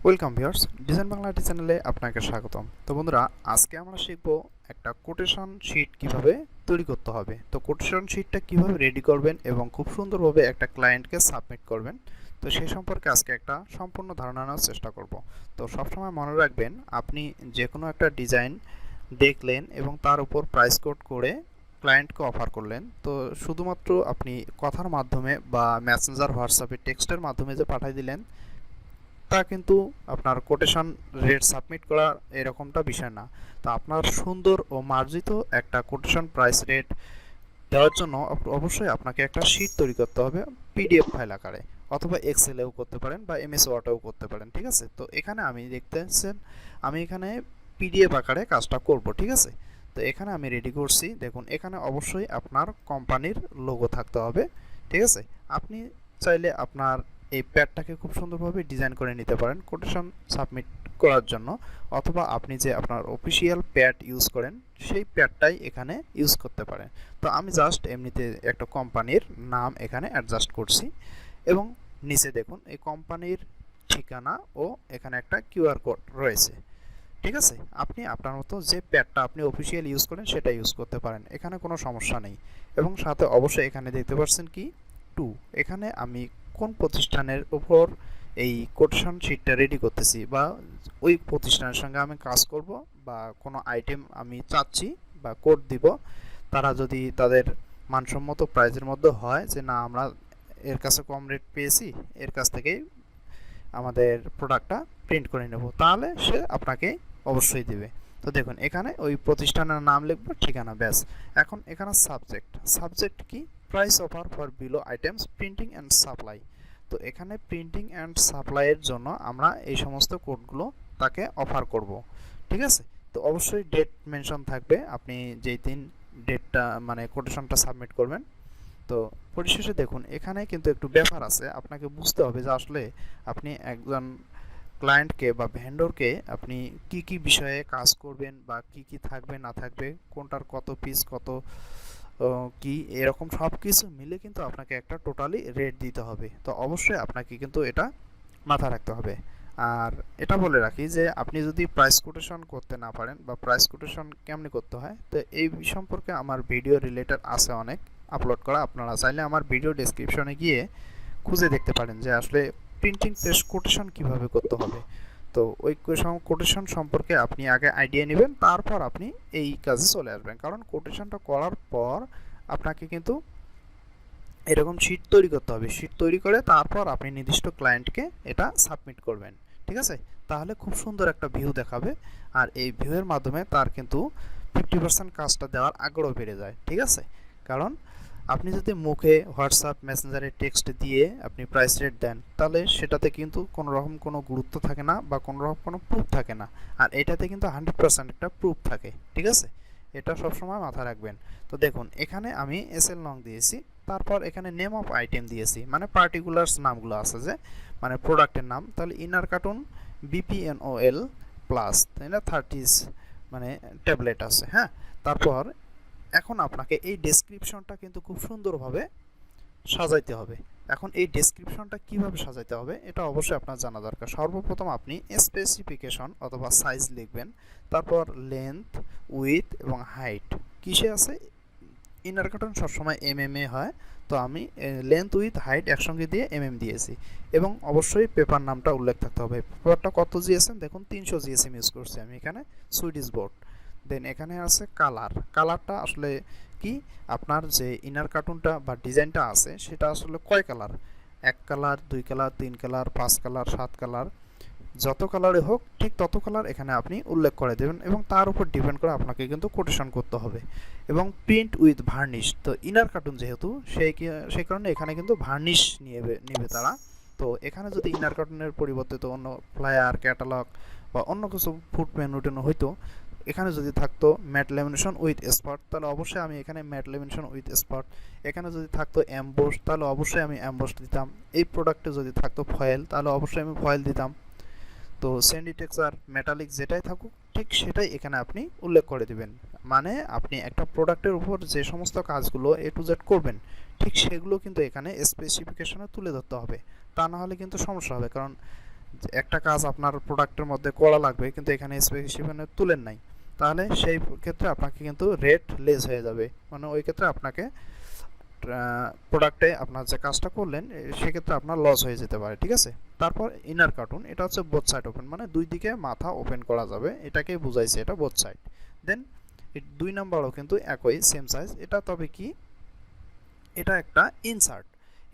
Welcome viewers, design Bangla চ্যানেলে আপনাকে স্বাগতম। তো বন্ধুরা, আজকে আমরা শিখব একটা কোটেশন শিট কিভাবে তৈরি করতে হবে। তো কোটেশন শিটটা কিভাবে রেডি করবেন এবং খুব সুন্দরভাবে একটা ক্লায়েন্টকে সাবমিট করবেন, তো সেই সম্পর্কে আজকে একটা সম্পূর্ণ ধারণা নেওয়ার চেষ্টা করব। তো সবসময় মনে রাখবেন, আপনি যে কোনো একটা ডিজাইন দেখলেন এবং তার উপর প্রাইস কোড করে ক্লায়েন্টকে অফার করলেন, তো শুধুমাত্র আপনি কথার মাধ্যমে বা মেসেঞ্জার হোয়াটসঅ্যাপে টেক্সটের মাধ্যমে যে পাঠিয়ে দিলেন তা কিন্তু আপনার কোটেশন রেট সাবমিট করা এরকমটা বিষয় না। তো আপনার সুন্দর ও মার্জিত একটা কোটেশন প্রাইস রেট দেওয়ার জন্য অবশ্যই আপনাকে একটা শীট তৈরি করতে হবে, পিডিএফ ফাইল আকারে, অথবা এক্সেলেও করতে পারেন বা এমএস ওয়ার্ডেও করতে পারেন। ঠিক আছে, তো এখানে আমি দেখতেছেন আমি এখানে পিডিএফ আকারে কাজটা করব। ঠিক আছে, তো এখানে আমি রেডি করছি। দেখুন, এখানে অবশ্যই আপনার কোম্পানির লোগো থাকতে হবে। ঠিক আছে, আপনি চাইলে আপনার এই প্যাডটাকে খুব সুন্দরভাবে ডিজাইন করে নিতে পারেন কোটেশন সাবমিট করার জন্য, অথবা আপনি যে আপনার অফিসিয়াল প্যাড ইউজ করেন সেই প্যাডটাই এখানে ইউজ করতে পারেন। তো আমি জাস্ট এমনিতে একটা কোম্পানির নাম এখানে অ্যাডজাস্ট করছি এবং নিচে দেখুন এই কোম্পানির ঠিকানা ও এখানে একটা কিউআর কোড রয়েছে। ঠিক আছে, আপনি আপনার মতো যে প্যাডটা আপনি অফিসিয়াল ইউজ করেন সেটা ইউজ করতে পারেন, এখানে কোনো সমস্যা নেই। এবং সাথে অবশ্যই এখানে দেখতে পাচ্ছেন কি টু, এখানে আমি কোন প্রতিষ্ঠানের উপর এই কোটেশন শিটটা রেডি করতেছি বা ওই প্রতিষ্ঠানের সঙ্গে আমি কাজ করব বা কোনো আইটেম আমি চাচ্ছি বা কোড দিব, তারা যদি তাদের মানসম্মত প্রাইজের মধ্যে হয় যে না আমরা এর কাছে কম রেট পেয়েছি, এর কাছ থেকেই আমাদের প্রোডাক্টটা প্রিন্ট করে নেব, তাহলে সে আপনাকে অবশ্যই দিবে। তো দেখুন এখানে ওই প্রতিষ্ঠানের নাম লিখবো, ঠিকানা, ব্যাস। এখন এখানে সাবজেক্ট কি, price offer for below items printing and supply. তো এখানে প্রিন্টিং অ্যান্ড সাপ্লাইয়ের জন্য আমরা এই সমস্ত কোডগুলো তাকে অফার করব। ঠিক আছে, তো অবশ্যই ডেট মেনশন থাকবে, আপনি যেই দিন ডেটটা মানে কোটেশনটা সাবমিট করবেন। তো পরিশেষে দেখুন এখানে কিন্তু একটু ব্যাপার আছে, আপনাকে বুঝতে হবে যে আসলে আপনি একজন ক্লায়েন্টকে বা ভেন্ডরকে আপনি কি কি বিষয়ে কাজ করবেন বা কি কি থাকবে না থাকবে, কোনটার কত পিস কত কি, এরকম সব কিছু মিলে কিন্তু আপনাকে একটা টোটালি রেট দিতে হবে। তো অবশ্যই আপনাকে কিন্তু এটা মাথায় রাখতে হবে। আর এটা বলে রাখি যে আপনি যদি প্রাইস কোটেশন করতে না পারেন বা প্রাইস কোটেশন কেমনি করতে হয়, তো এই সম্পর্কে আমার ভিডিও রিলেটেড আছে অনেক আপলোড করা, আপনারা চাইলে আমার ভিডিও ডেসক্রিপশনে গিয়ে খুঁজে দেখতে পারেন যে আসলে প্রিন্টিং প্রেস কোটেশন কিভাবে করতে হবে। তো ওই কোটেশন সম্পর্কে আপনি আগে আইডিয়া নেবেন, তারপর আপনি এই কাজে চলে আসবেন, কারণ কোটেশনটা করার পর আপনাকে কিন্তু এরকম শীট তৈরি করতে হবে। শীট তৈরি করে তারপর আপনি নির্দিষ্ট ক্লায়েন্টকে এটা সাবমিট করবেন। ঠিক আছে, তাহলে খুব সুন্দর একটা ভিউ দেখাবে, আর এই ভিউয়ের মাধ্যমে তার কিন্তু 50% কাজটা দেওয়ার আগ্রহ বেড়ে যায়। ঠিক আছে, কারণ আপনি যদি মুখে হোয়াটসঅ্যাপ মেসেঞ্জারে টেক্সট দিয়ে আপনি প্রাইস রেট দেন, তাহলে সেটাতে কিন্তু কোনো রকম কোনো গুরুত্ব থাকে না বা কোনো রকম কোনো প্রুফ থাকে না। আর এটাতে কিন্তু 100% একটা প্রুফ থাকে। ঠিক আছে, এটা সবসময় মাথায় রাখবেন। তো দেখুন এখানে আমি এসএল নং দিয়েছি, তারপর এখানে নেম অফ আইটেম দিয়েছি, মানে পার্টিকুলার্স নামগুলো আছে যে মানে প্রোডাক্টের নাম, তাহলে ইনার কার্টুন বিপিএনওএল প্লাস, তাই না, 30 মানে ট্যাবলেট আছে। হ্যাঁ, তারপর এখন আপনাকে এই ডেসক্রিপশনটা কিন্তু খুব সুন্দরভাবে সাজাইতে হবে। এখন এই ডেসক্রিপশনটা কিভাবে সাজাইতে হবে এটা অবশ্যই আপনার জানা দরকার। সর্বপ্রথম আপনি স্পেসিফিকেশন অথবা সাইজ লিখবেন, তারপর লেন্থ, উইথ এবং হাইট কিসে আছে, ইনার কার্টন সবসময় এমএম এ হয়, তো আমি লেন্থ উইথ হাইট একসঙ্গে দিয়ে এমএম দিয়েছি। এবং অবশ্যই পেপার নামটা উল্লেখ থাকতে হবে। পেপারটা কত জিএসএম, দেখুন 300 জিএসএম ইউজ করছি আমি এখানে, সুইডিশ বোর্ড। দেন এখানে আছে কালারটা আসলে কি, আপনার যে ইনার কার্টুনটা বা ডিজাইনটা আছে সেটা আসলে কয় colour, 1 colour, 2 colour, 3 colour, 5 colour, 7 colour, যত কালারে হোক ঠিক তত কালার এখানে আপনি উল্লেখ করে দেবেন, এবং তার উপর ডিপেন্ড করে আপনাকে কিন্তু কোটেশন করতে হবে। এবং প্রিন্ট উইথ ভার্নিশ, তো ইনার কার্টুন যেহেতু সেই কারণে এখানে কিন্তু ভার্নিশ নেবে তারা। তো এখানে যদি ইনার কার্টুনের পরিবর্তে তো অন্য ফ্লায়ার, ক্যাটালগ বা অন্য কিছু ফুড মেনুটেনো হইতো, এখানে যদি থাকতো ম্যাট ল্যামিনেশন উইথ স্পট, তাহলে অবশ্যই আমি এখানে ম্যাট ল্যামিনেশন উইথ স্পট। এখানে যদি থাকতো এমবোস, তাহলে অবশ্যই আমি এমবোস দিতাম। এই প্রোডাক্টে যদি থাকতো ফয়েল, তাহলে অবশ্যই আমি ফয়েল দিতাম। তো স্যান্ডি টেক্সচার, মেটালিক যেটাই থাকুক ঠিক সেটাই এখানে আপনি উল্লেখ করে দিবেন। মানে আপনি একটা প্রোডাক্টের উপর যে সমস্ত কাজগুলো এ টু জেড করবেন ঠিক সেগুলো কিন্তু এখানে স্পেসিফিকেশনে তুলে ধরতে হবে। তা না হলে কিন্তু সমস্যা হবে, কারণ একটা কাজ আপনার প্রোডাক্টের মধ্যে করা লাগবে কিন্তু এখানে স্পেসিফিকেশনে তুলেন নাই, তাহলে সেই ক্ষেত্রে আপনাকে কিন্তু রেট লেস হয়ে যাবে। মানে ওই ক্ষেত্রে আপনাকে প্রোডাক্টে আপনার যে কাজটা করলেন সেক্ষেত্রে আপনার লস হয়ে যেতে পারে, ঠিক আছে। তারপর ইনার কার্টুন, এটা হচ্ছে বোথ সাইড ওপেন, মানে দুই দিকে মাথা ওপেন করা যাবে, এটাকে বুঝাইছে, এটা বোথ সাইড। দেন 2 নাম্বারও কিন্তু একই সেম সাইজ, এটা তবে কি এটা একটা ইনসার্ট,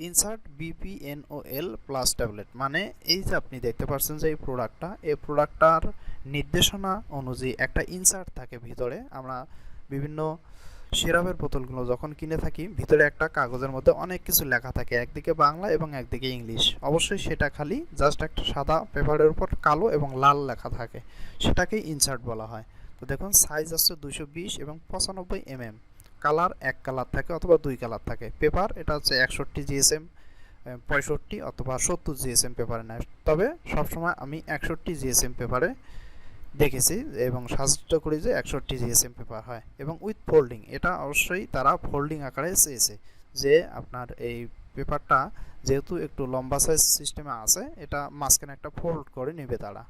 ইনসার্ট বিপিএনওএল প্লাস ট্যাবলেট। মানে এই যে আপনি দেখতে পাচ্ছেন যে এই প্রোডাক্টটার নির্দেশনা অনুযায়ী একটা ইনসার্ট থাকে ভিতরে। আমরা বিভিন্ন সিরাপের বোতলগুলো যখন কিনে থাকি ভিতরে একটা কাগজের মধ্যে অনেক কিছু লেখা থাকে, একদিকে বাংলা এবং একদিকে ইংলিশ। অবশ্যই সেটা খালি জাস্ট একটা সাদা পেপারের উপর কালো এবং লাল লেখা থাকে, সেটাকেই ইনসার্ট বলা হয়। তো দেখুন সাইজ আছে 220 এবং 95 mm। কালার এক কালার থাকে অথবা দুই কালার থাকে। পেপার এটা হচ্ছে 61 জিএসএম, 65 অথবা 70 জিএসএম পেপারে নেয়, তবে সবসময় আমি 61 জিএসএম পেপারে দেখেছি এবং সাজেস্ট করি যে 61 জিএসএম পেপার হয়। এবং উইথ ফোল্ডিং, এটা অবশ্যই তারা ফোল্ডিং আকারে চেয়েছে যে আপনার এই পেপারটা যেহেতু একটু লম্বা সাইজ সিস্টেমে আছে, এটা মাঝখানে একটা ফোল্ড করে নেবে তারা।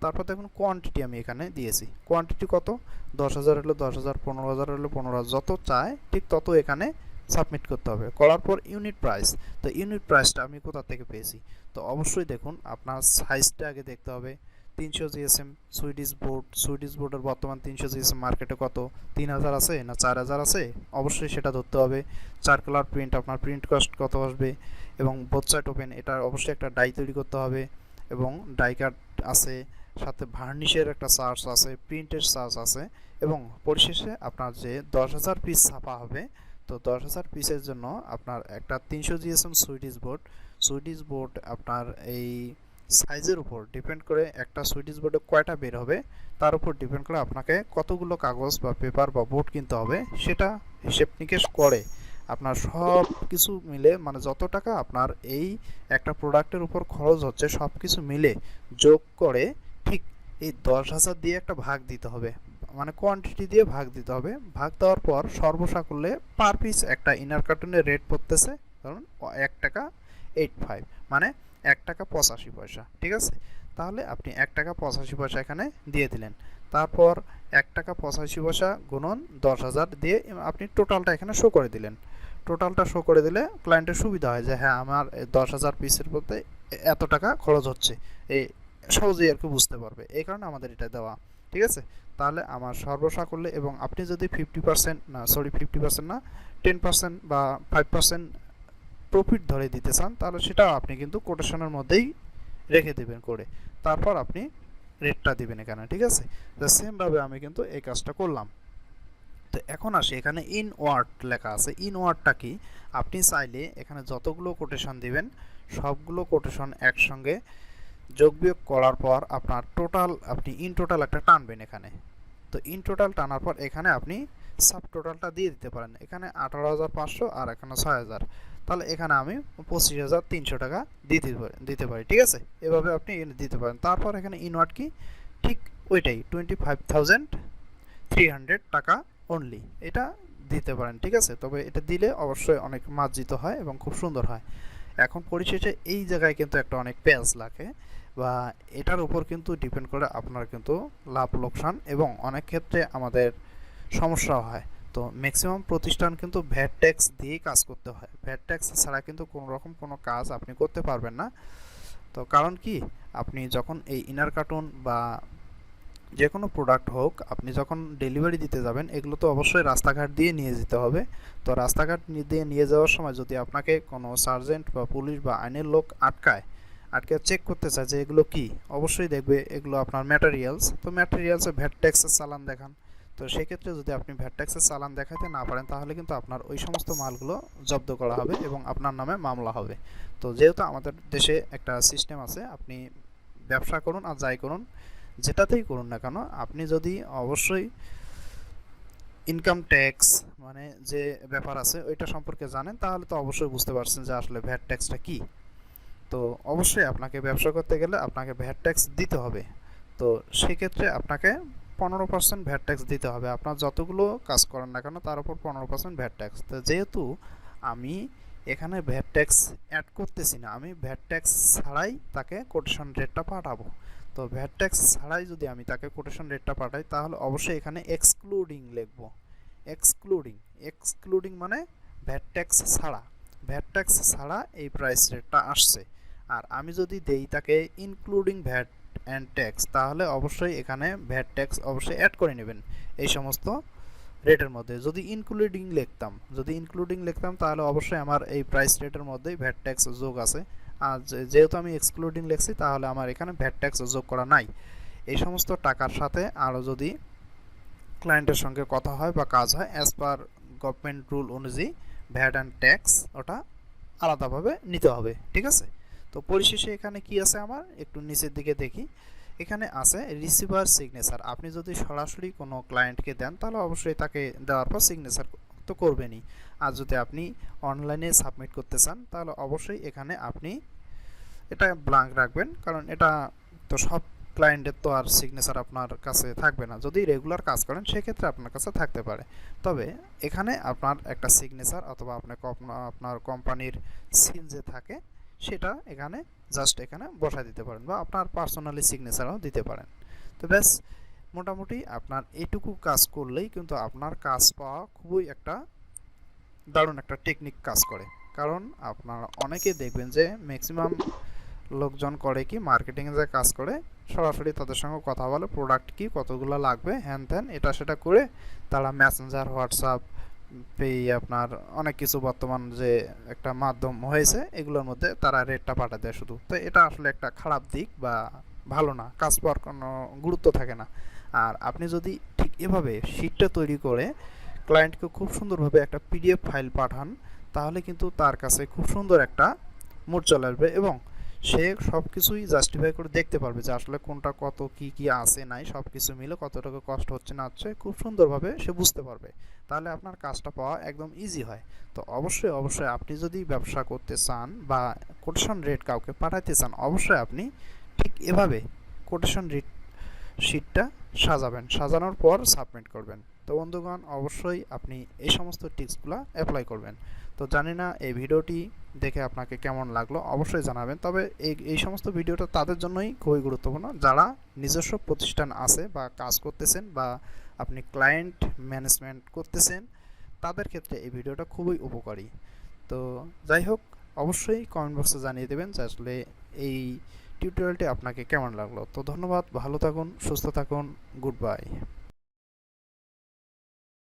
তারপর দেখুন কোয়ান্টিটি আমি এখানে দিয়েছি, কোয়ান্টিটি কত, 10,000 হলো 10,000, 15,000 হলো 15,000, যত চায় ঠিক তত এখানে সাবমিট করতে হবে। করার পর ইউনিট প্রাইস, তো ইউনিট প্রাইসটা আমি কোথা থেকে পেয়েছি, তো অবশ্যই দেখুন আপনার সাইজটা আগে দেখতে হবে। 300 জিএসএম সুইডিশ বোর্ডের বর্তমান 300 জিএসএম মার্কেটে কত, 3,000 আছে না 4,000 আছে, অবশ্যই সেটা ধরতে হবে। 4 কালার প্রিন্ট, আপনার প্রিন্ট কস্ট কত আসবে, এবং বোথ সাইড ওপেন, এটা অবশ্যই একটা ডাই তৈরি করতে হবে, এবং ডাই কাট আছে, সাথে ভার্নিশের একটা চার্জ আছে, প্রিন্টের চার্জ আছে, এবং পরিশেষে আপনার যে 10,000 পিস ছাপা হবে, তো 10,000 পিসের জন্য আপনার একটা 300 জিএসএম সুইডিশ বোর্ড আপনার এই সাইজের উপর ডিপেন্ড করে, একটা সুইডিশ বোর্ডে কয়টা বের হবে তার উপর ডিপেন্ড করে আপনাকে কতগুলো কাগজ বা পেপার বা বোর্ড কিনতে হবে, সেটা হিসেব নিকেশ করে আপনার সব কিছু মিলে, মানে যত টাকা আপনার এই একটা প্রোডাক্টের উপর খরচ হচ্ছে সব কিছু মিলে যোগ করে ঠিক এই 10,000 দিয়ে একটা ভাগ দিতে হবে, মানে কোয়ান্টিটি দিয়ে ভাগ দিতে হবে। ভাগ দেওয়ার পর সর্বসাকুল্যে পার পিস একটা ইনার কার্টুনের রেট পড়তেছে ধরুন 1 টাকা 85, মানে 1 টাকা 85 পয়সা, ঠিক আছে। তাহলে আপনি 1 টাকা 85 পয়সা এখানে দিয়ে দিলেন। তারপর 1 টাকা 85 পয়সা গুণন 10,000 দিয়ে আপনি টোটালটা এখানে শো করে দিলেন। টোটালটা শো করে দিলে ক্লায়েন্টের সুবিধা হয় যে হ্যাঁ আমার 10,000 পিসের মধ্যে এত টাকা খরচ হচ্ছে, এই সহজেই আর কি বুঝতে পারবে, এই কারণে আমাদের এটা দেওয়া, ঠিক আছে। তাহলে আমার সর্বসাকুল্যে, এবং আপনি যদি 50% না, সরি 50% না, 10% বা 5% প্রফিট ধরে দিতে চান তাহলে সেটাও আপনি কিন্তু কোটেশনের মধ্যেই রেখে দেবেন করে, তারপর আপনি রেটটা দিবেন এখানে, ঠিক আছে। তো সেমভাবে আমি কিন্তু এই কাজটা করলাম। তো এখন আসি, এখানে ইনওয়ার্ড লেখা আছে, ইনওয়ার্ডটা কি, আপনি চাইলে এখানে যতগুলো কোটেশন দিবেন সবগুলো কোটেশন একসঙ্গে যোগ বিয়োগ করার পর আপনার টোটাল, আপনি ইন টোটাল একটা টানবেন এখানে। তো ইন টোটাল টানার পর এখানে আপনি সাব টোটালটা দিয়ে দিতে পারেন, এখানে 18,500 আর এখানে 6,000, তাহলে এখানে আমি 25,300 টাকা দিতে পারি, ঠিক আছে। এভাবে আপনি দিতে পারেন। তারপর এখানে ইনওয়ার্ড কি, ঠিক ওইটাই 25,300 টাকা অনলি, এটা দিতে পারেন, ঠিক আছে। তবে এটা দিলে অবশ্যই অনেক মার্জিত হয় এবং খুব সুন্দর হয়। এখন পরিশেষে এই জায়গায় কিন্তু একটা অনেক পেঁয়াজ লাগে, বা এটার উপর কিন্তু ডিপেন্ড করে আপনার কিন্তু লাভ লোকসান, এবং অনেক ক্ষেত্রে আমাদের সমস্যাও হয়। তো ম্যাক্সিমাম প্রতিষ্ঠান কিন্তু ভ্যাট ট্যাক্স দিয়েই কাজ করতে হয়, ভ্যাট ট্যাক্স ছাড়া কিন্তু কোনো রকম কোনো কাজ আপনি করতে পারবেন না। তো কারণ কি, আপনি যখন এই ইনার কার্টুন বা যে কোনো প্রোডাক্ট হোক আপনি যখন ডেলিভারি দিতে যাবেন, এগুলো তো অবশ্যই রাস্তাঘাট দিয়ে নিয়ে যেতে হবে। তো রাস্তাঘাট দিয়ে নিয়ে যাওয়ার সময় যদি আপনাকে কোনো সার্জেন্ট বা পুলিশ বা আইনের লোক আটকে চেক করতে চায় যে এগুলো কি, অবশ্যই দেখবে এগুলো আপনার ম্যাটেরিয়ালস, তো ম্যাটেরিয়ালসে ভ্যাট ট্যাক্সের চালান দেখান। তো সেক্ষেত্রে যদি আপনি ভ্যাট ট্যাক্সের চালান দেখাতে না পারেন তাহলে কিন্তু আপনার ওই সমস্ত মালগুলো জব্দ করা হবে এবং আপনার নামে মামলা হবে। তো যেহেতু আমাদের দেশে একটা সিস্টেম আছে, আপনি ব্যবসা করুন আর যাই করুন, যেটাতেই করুন না কেন, আপনি যদি অবশ্যই ইনকাম ট্যাক্স মানে যে ব্যাপার আছে ওইটা সম্পর্কে জানেন তাহলে তো অবশ্যই বুঝতে পারছেন যে আসলে ভ্যাট ট্যাক্সটা কি। তো অবশ্যই আপনাকে ব্যবসা করতে গেলে আপনাকে ভ্যাট ট্যাক্স দিতে হবে। তো সেক্ষেত্রে আপনাকে 15% ভ্যাট ট্যাক্স দিতে হবে। আপনার যতগুলো কাজ করেন না কেন তার উপর 15% ভ্যাট ট্যাক্স। তো যেহেতু আমি এখানে ভ্যাট ট্যাক্স অ্যাড করতেছি না, আমি ভ্যাট ট্যাক্স ছাড়াই তাকে কোটেশন রেটটা পাঠাবো। তো ভ্যাট ট্যাক্স ছাড়াই যদি আমি তাকে কোটেশন রেটটা পাঠাই তাহলে অবশ্যই এখানে এক্সক্লুডিং লিখবো। এক্সক্লুডিং, এক্সক্লুডিং মানে ভ্যাট ট্যাক্স ছাড়া, ভ্যাট ট্যাক্স ছাড়া এই প্রাইস রেটটা আসছে। আর আমি যদি দেই তাকে ইনক্লুডিং ভ্যাট অ্যান্ড ট্যাক্স, তাহলে অবশ্যই এখানে ভ্যাট ট্যাক্স অবশ্যই অ্যাড করে নেবেন এই সমস্ত রেটের মধ্যে। যদি ইনক্লুডিং লিখতাম তাহলে অবশ্যই আমার এই প্রাইস রেটের মধ্যেই ভ্যাট ট্যাক্স যোগ আছে। আর যেহেতু আমি এক্সক্লুডিং লিখছি তাহলে আমার এখানে ভ্যাট ট্যাক্স যোগ করা নাই। এই সমস্ত টাকার সাথে আরও যদি ক্লায়েন্টের সঙ্গে কথা হয় বা কাজ হয় অ্যাজ পার গভর্নমেন্ট রুল অনুযায়ী ভ্যাট অ্যান্ড ট্যাক্স ওটা আলাদাভাবে নিতে হবে, ঠিক আছে। তো পরিশেষে এখানে কি আছে আমার একটু নিচের দিকে দেখি, এখানে আছে রিসিভার সিগনেচার। আপনি যদি সরাসরি কোনো ক্লায়েন্টকে দেন তাহলে অবশ্যই তাকে দেওয়ার পর সিগনেচার তো করবেনই। আর যদি আপনি অনলাইনে সাবমিট করতে চান তাহলে অবশ্যই এখানে আপনি এটা ব্ল্যাঙ্ক রাখবেন, কারণ এটা তো সব ক্লায়েন্টের তো আর সিগনেচার আপনার কাছে থাকবে না। যদি রেগুলার কাজ করেন সেক্ষেত্রে আপনার কাছে থাকতে পারে। তবে এখানে আপনার একটা সিগনেচার অথবা আপনার কোম্পানির সিল যে থাকে সেটা এখানে জাস্ট এখানে বসায় দিতে পারেন, বা আপনার পার্সোনালি সিগনেচারও দিতে পারেন। তো ব্যাস, মোটামুটি আপনার এইটুকু কাজ করলেই কিন্তু আপনার কাজ পাওয়া খুবই একটা দারুণ একটা টেকনিক কাজ করে। কারণ আপনারা অনেকে দেখবেন যে ম্যাক্সিমাম লোকজন করে কি, মার্কেটিংয়ে যে কাজ করে সরাসরি তাদের সঙ্গে কথা বলে, প্রোডাক্ট কি কতগুলো লাগবে হ্যান ত্যান এটা সেটা করে তারা মেসেঞ্জার, হোয়াটসঅ্যাপ, আপনার অনেক কিছু বর্তমান যে একটা মাধ্যম হয়েছে এগুলোর মধ্যে তারা রেটটা পাঠাতে দেয় শুধু। তো এটা আসলে একটা খারাপ দিক বা ভালো না, কাজ পাওয়ার কোনো গুরুত্ব থাকে না। আর আপনি যদি ঠিক এভাবে শিটটা তৈরি করে ক্লায়েন্টকে খুব সুন্দরভাবে একটা পিডিএফ ফাইল পাঠান তাহলে কিন্তু তার কাছে খুব সুন্দর একটা মুড চলে আসবে এবং সে সব কিছুই জাস্টিফাই করে দেখতে পারবে যে আসলে কোনটা কত কি কি আছে নাই সব কিছু মিলে কত টাকা কষ্ট হচ্ছে না হচ্ছে খুব সুন্দরভাবে সে বুঝতে পারবে। তাহলে আপনার কাজটা পাওয়া একদম ইজি হয়। তো অবশ্যই অবশ্যই আপনি যদি ব্যবসা করতে চান বা কোটেশন রেট কাউকে পাঠাতে চান অবশ্যই আপনি ঠিক এভাবে কোটেশন রেট শিটটা সাজাবেন, সাজানোর পর সাবমিট করবেন। তো বন্ধুগণ অবশ্যই আপনি এই সমস্ত টিপসগুলো অ্যাপ্লাই করবেন। তো জানি না এই ভিডিওটি দেখে আপনাকে কেমন লাগলো অবশ্যই জানাবেন। তবে এই সমস্ত ভিডিওটা তাদের জন্যই খুবই গুরুত্বপূর্ণ যারা নিজস্ব প্রতিষ্ঠান আছে বা কাজ করতেছেন বা আপনি ক্লায়েন্ট ম্যানেজমেন্ট করতেছেন, তাদের ক্ষেত্রে এই ভিডিওটা খুবই উপকারী। তো যাই হোক, অবশ্যই কমেন্ট বক্সে জানিয়ে দেবেন যে আসলে এই টিউটোরিয়ালটি আপনাকে কেমন লাগলো। তো ধন্যবাদ, ভালো থাকুন, সুস্থ থাকুন, গুড বাই।